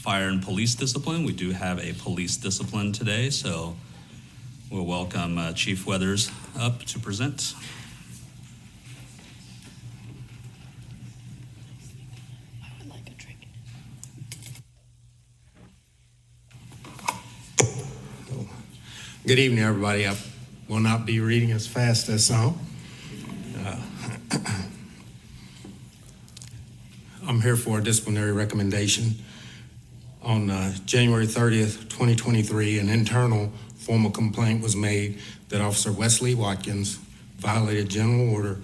fire and police discipline. We do have a police discipline today, so we'll welcome Chief Weathers up to present. I would like a drink. Good evening, everybody. I will not be reading as fast as some. I'm here for a disciplinary recommendation. On January 30th, 2023, an internal formal complaint was made that Officer Wesley Watkins violated General Order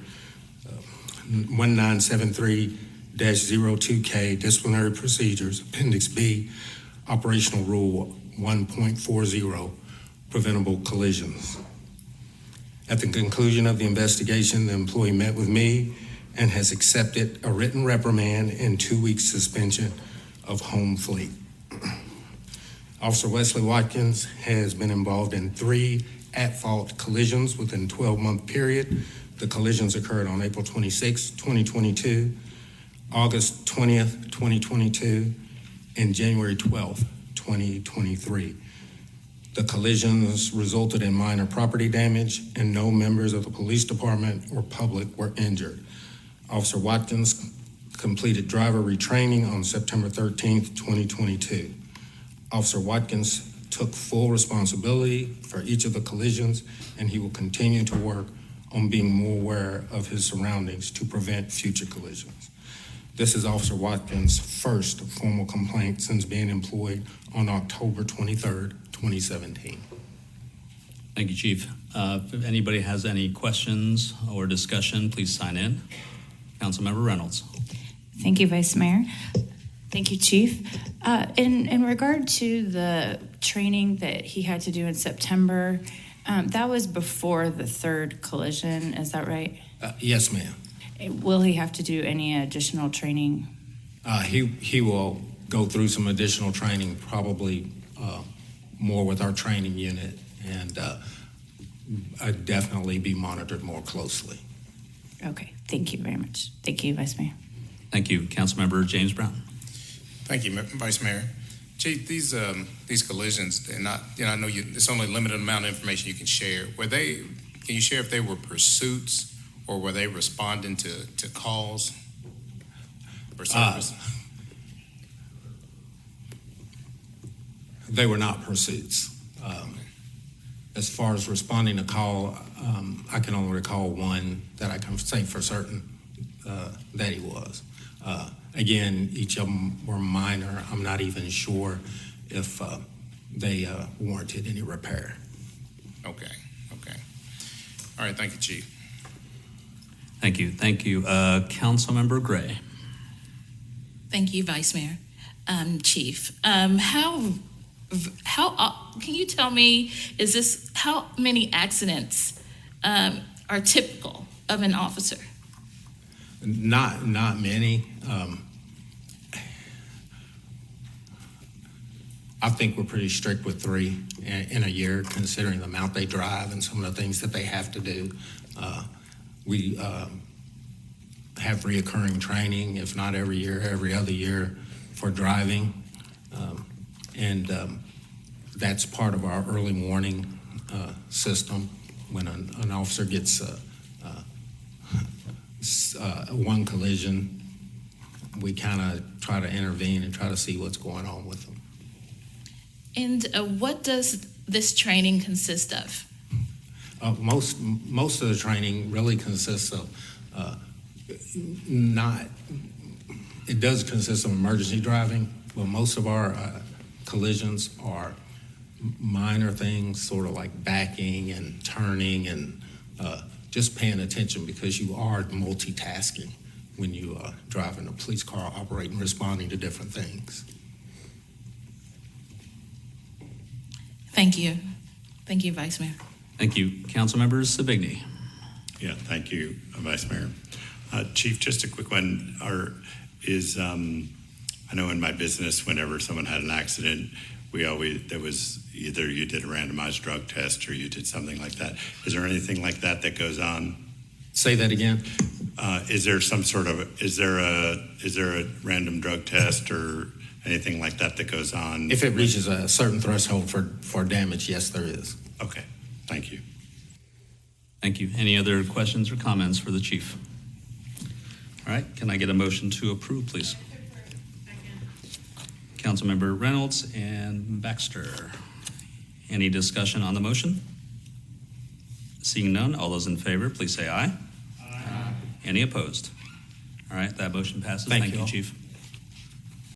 1973-02K Disciplinary Procedures, Appendix B, Operational Rule 1.40, Preventable Collisions. At the conclusion of the investigation, the employee met with me and has accepted a written reprimand and 2 weeks suspension of home fleet. Officer Wesley Watkins has been involved in 3 at-fault collisions within a 12-month period. The collisions occurred on April 26, 2022, August 20th, 2022, and January 12th, 2023. The collisions resulted in minor property damage and no members of the police department or public were injured. Officer Watkins completed driver retraining on September 13th, 2022. Officer Watkins took full responsibility for each of the collisions, and he will continue to work on being more aware of his surroundings to prevent future collisions. This is Officer Watkins' first formal complaint since being employed on October 23rd, 2017. Thank you, Chief. If anybody has any questions or discussion, please sign in. Councilmember Reynolds. Thank you, Vice Mayor. Thank you, Chief. In regard to the training that he had to do in September, that was before the 3rd collision, is that right? Yes, ma'am. Will he have to do any additional training? He will go through some additional training, probably more with our training unit, and definitely be monitored more closely. Okay, thank you very much. Thank you, Vice Mayor. Thank you. Councilmember James Brown. Thank you, Vice Mayor. Chief, these collisions, they're not, I know it's only a limited amount of information you can share. Can you share if they were pursuits or were they responding to calls or service? They were not pursuits. As far as responding to call, I can only recall one that I can say for certain that he was. Again, each of them were minor. I'm not even sure if they warranted any repair. Okay. All right, thank you, Chief. Thank you. Councilmember Gray. Thank you, Vice Mayor. Chief, how can you tell me, how many accidents are typical of an officer? Not many. I think we're pretty strict with 3 in a year, considering the amount they drive and some of the things that they have to do. We have reoccurring training, if not every year, every other year, for driving. And that's part of our early warning system. When an officer gets one collision, we kind of try to intervene and try to see what's going on with them. And what does this training consist of? Most of the training really consists of it does consist of emergency driving, but most of our collisions are minor things, sort of like backing and turning and just paying attention, because you are multitasking when you are driving a police car, operating, responding to different things. Thank you. Thank you, Vice Mayor. Thank you. Councilmember Savigny. Yeah, thank you, Vice Mayor. Chief, just a quick one. I know in my business, whenever someone had an accident, there was either you did a randomized drug test or you did something like that. Is there anything like that goes on? Say that again. Is there a random drug test or anything like that that goes on? If it reaches a certain threshold for damage, yes, there is. Okay, thank you. Thank you. Any other questions or comments for the chief? All right, can I get a motion to approve, please? Councilmember Reynolds and Baxter. Any discussion on the motion? Seeing none, all those in favor, please say aye. Aye. Any opposed? All right, that motion passes. Thank Thank you you, all. Chief.